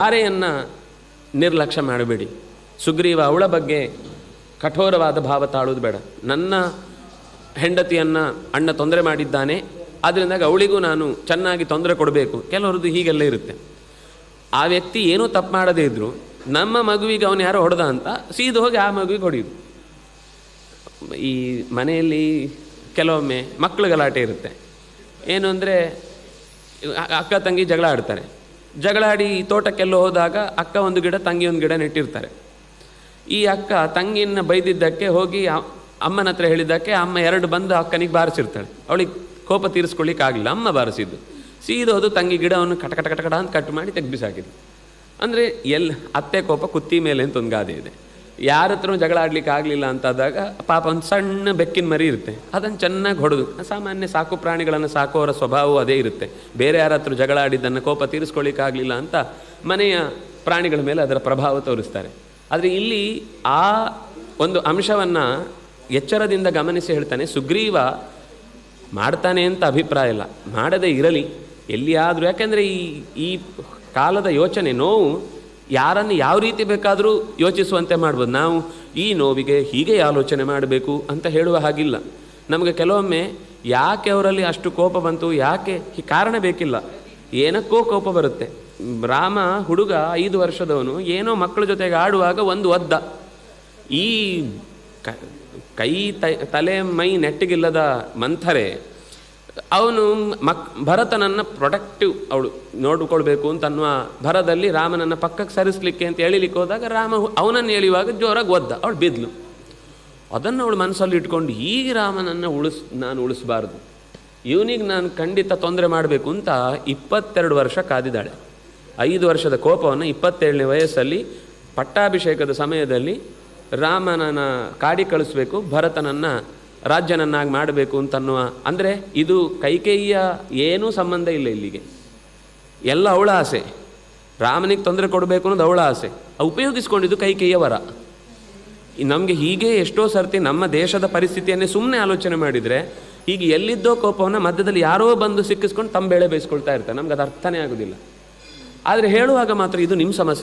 ತಾರೆಯನ್ನು ನಿರ್ಲಕ್ಷ್ಯ ಮಾಡಬೇಡಿ. ಸುಗ್ರೀವ ಅವಳ ಬಗ್ಗೆ ಕಠೋರವಾದ ಭಾವ ತಾಳೋದು ಬೇಡ. ನನ್ನ ಹೆಂಡತಿಯನ್ನು ಅಣ್ಣ ತೊಂದರೆ ಮಾಡಿದ್ದಾನೆ, ಆದ್ದರಿಂದಾಗ ಅವಳಿಗೂ ನಾನು ಚೆನ್ನಾಗಿ ತೊಂದರೆ ಕೊಡಬೇಕು. ಕೆಲವರದ್ದು ಹೀಗೆಲ್ಲ ಇರುತ್ತೆ. ಆ ವ್ಯಕ್ತಿ ಏನೂ ತಪ್ಪು ಮಾಡದೇ ಇದ್ದರೂ ನಮ್ಮ ಮಗುವಿಗೆ ಅವನು ಯಾರೋ ಹೊಡೆದ ಅಂತ ಸೀದು ಹೋಗಿ ಆ ಮಗುವಿಗೆ ಹೊಡೆಯುದು. ಈ ಮನೆಯಲ್ಲಿ ಕೆಲವೊಮ್ಮೆ ಮಕ್ಕಳು ಗಲಾಟೆ ಇರುತ್ತೆ. ಏನು ಅಂದರೆ ಅಕ್ಕ ತಂಗಿ ಜಗಳ ಆಡ್ತಾರೆ. ಜಗಳಾಡಿ ತೋಟಕ್ಕೆಲ್ಲ ಹೋದಾಗ ಅಕ್ಕ ಒಂದು ಗಿಡ ತಂಗಿ ಒಂದು ಗಿಡ ನೆಟ್ಟಿರ್ತಾರೆ. ಈ ಅಕ್ಕ ತಂಗಿಯನ್ನು ಬೈದಿದ್ದಕ್ಕೆ ಹೋಗಿ ಅಮ್ಮನ ಹತ್ರ ಹೇಳಿದ್ದಕ್ಕೆ ಅಮ್ಮ ಎರಡು ಬಂದು ಅಕ್ಕನಿಗೆ ಬಾರಿಸಿರ್ತಾಳೆ. ಅವಳಿಗೆ ಕೋಪ ತೀರಿಸ್ಕೊಳ್ಳಿಕ್ಕಾಗಲಿಲ್ಲ, ಅಮ್ಮ ಬಾರಿಸಿದ್ದು. ಸೀದೋದು ತಂಗಿ ಗಿಡವನ್ನು ಕಟ ಕಟ ಕಟ ಕಟ ಅಂತ ಕಟ್ ಮಾಡಿ ತೆಗ್ಬಿಸಾಕಿದ್ರು. ಅಂದರೆ ಅತ್ತೆ ಕೋಪ ಕುತ್ತಿ ಮೇಲೆ ಅಂತ ಒಂದು ಗಾದೆ ಇದೆ. ಯಾರ ಹತ್ರ ಜಗಳ ಆಡ್ಲಿಕ್ಕೆ ಆಗಲಿಲ್ಲ ಅಂತಾದಾಗ ಪಾಪ ಒಂದು ಸಣ್ಣ ಬೆಕ್ಕಿನ ಮರಿ ಇರುತ್ತೆ, ಅದನ್ನು ಚೆನ್ನಾಗಿ ಹೊಡೆದು. ಸಾಮಾನ್ಯ ಸಾಕು ಪ್ರಾಣಿಗಳನ್ನು ಸಾಕೋರ ಸ್ವಭಾವವು ಅದೇ ಇರುತ್ತೆ. ಬೇರೆ ಯಾರ ಹತ್ರ ಜಗಳ ಆಡಿದ್ದನ್ನು ಕೋಪ ತೀರಿಸ್ಕೊಳ್ಳಿಕ್ಕಾಗಲಿಲ್ಲ ಅಂತ ಮನೆಯ ಪ್ರಾಣಿಗಳ ಮೇಲೆ ಅದರ ಪ್ರಭಾವ ತೋರಿಸ್ತಾರೆ. ಆದರೆ ಇಲ್ಲಿ ಆ ಒಂದು ಅಂಶವನ್ನು ಎಚ್ಚರದಿಂದ ಗಮನಿಸಿ ಹೇಳ್ತಾನೆ. ಸುಗ್ರೀವ ಮಾಡ್ತಾನೆ ಅಂತ ಅಭಿಪ್ರಾಯ ಇಲ್ಲ, ಮಾಡದೇ ಇರಲಿ ಎಲ್ಲಿಯಾದರೂ. ಯಾಕೆಂದರೆ ಈ ಕಾಲದ ಯೋಚನೆ, ನೋವು ಯಾರನ್ನು ಯಾವ ರೀತಿ ಬೇಕಾದರೂ ಯೋಚಿಸುವಂತೆ ಮಾಡ್ಬೋದು. ನಾವು ಈ ನೋವಿಗೆ ಹೀಗೆ ಆಲೋಚನೆ ಮಾಡಬೇಕು ಅಂತ ಹೇಳುವ ಹಾಗಿಲ್ಲ. ನಮಗೆ ಕೆಲವೊಮ್ಮೆ ಯಾಕೆ ಅವರಲ್ಲಿ ಅಷ್ಟು ಕೋಪ ಬಂತು, ಯಾಕೆ ಕಾರಣ ಬೇಕಿಲ್ಲ, ಏನಕ್ಕೋ ಕೋಪ ಬರುತ್ತೆ. ರಾಮ ಹುಡುಗ 5 ವರ್ಷದವನು ಏನೋ ಮಕ್ಕಳ ಜೊತೆಗೆ ಆಡುವಾಗ ಒಂದು ಒದ್ದ. ಈ ಕೈ ತಲೆ ಮೈ ನೆಟ್ಟಿಗಿಲ್ಲದ ಮಂಥರೆ ಅವನು ಭರತನನ್ನು ಪ್ರೊಟೆಕ್ಟಿವ್ ಅವಳು ನೋಡಿಕೊಳ್ಬೇಕು ಅಂತ ಅನ್ನುವ ಭರದಲ್ಲಿ ರಾಮನನ್ನು ಪಕ್ಕಕ್ಕೆ ಸರಿಸಲಿಕ್ಕೆ ಅಂತ ಎಳಿಲಿಕ್ಕೆ ಹೋದಾಗ ರಾಮ ಅವನನ್ನು ಎಳೆಯುವಾಗ ಜೋರಾಗಿ ಒದ್ದ, ಅವಳು ಬಿದ್ಲು. ಅದನ್ನು ಅವಳು ಮನಸ್ಸಲ್ಲಿ ಇಟ್ಕೊಂಡು ಈಗ ರಾಮನನ್ನು ನಾನು ಉಳಿಸಬಾರ್ದು, ಇವನಿಗೆ ನಾನು ಖಂಡಿತ ತೊಂದರೆ ಮಾಡಬೇಕು ಅಂತ 22 ವರ್ಷ ಕಾದಿದ್ದಾಳೆ. 5 ವರ್ಷದ ಕೋಪವನ್ನು 27ನೇ ವಯಸ್ಸಲ್ಲಿ ಪಟ್ಟಾಭಿಷೇಕದ ಸಮಯದಲ್ಲಿ ರಾಮನನ್ನು ಕಾಡಿ ಕಳಿಸ್ಬೇಕು, ಭರತನನ್ನು ರಾಜ್ಯನನ್ನಾಗಿ ಮಾಡಬೇಕು ಅಂತನ್ನುವ. ಅಂದರೆ ಇದು ಕೈಕೇಯಿಯ ಏನೂ ಸಂಬಂಧ ಇಲ್ಲ ಇಲ್ಲಿಗೆ. ಎಲ್ಲ ಅವಳ ಆಸೆ, ರಾಮನಿಗೆ ತೊಂದರೆ ಕೊಡಬೇಕು ಅನ್ನೋದು ಅವಳ ಆಸೆ. ಉಪಯೋಗಿಸ್ಕೊಂಡಿದ್ದು ಕೈಕೇಯಿಯ ವರ. ನಮಗೆ ಹೀಗೆ ಎಷ್ಟೋ ಸರ್ತಿ ನಮ್ಮ ದೇಶದ ಪರಿಸ್ಥಿತಿಯನ್ನೇ ಸುಮ್ಮನೆ ಆಲೋಚನೆ ಮಾಡಿದರೆ ಹೀಗೆ ಎಲ್ಲಿದ್ದೋ ಕೋಪವನ್ನು ಮಧ್ಯದಲ್ಲಿ ಯಾರೋ ಬಂದು ಸಿಕ್ಕಿಸ್ಕೊಂಡು ತಂಬೇಳೆ ಬೇಯಿಸ್ಕೊಳ್ತಾ ಇರ್ತಾರೆ. ನಮ್ಗೆ ಅದು ಅರ್ಥನೇ ಆಗೋದಿಲ್ಲ. ಆದರೆ ಹೇಳುವಾಗ ಮಾತ್ರ ಇದು ನಿಮ್ಮ ಸಮಸ್ಯೆ.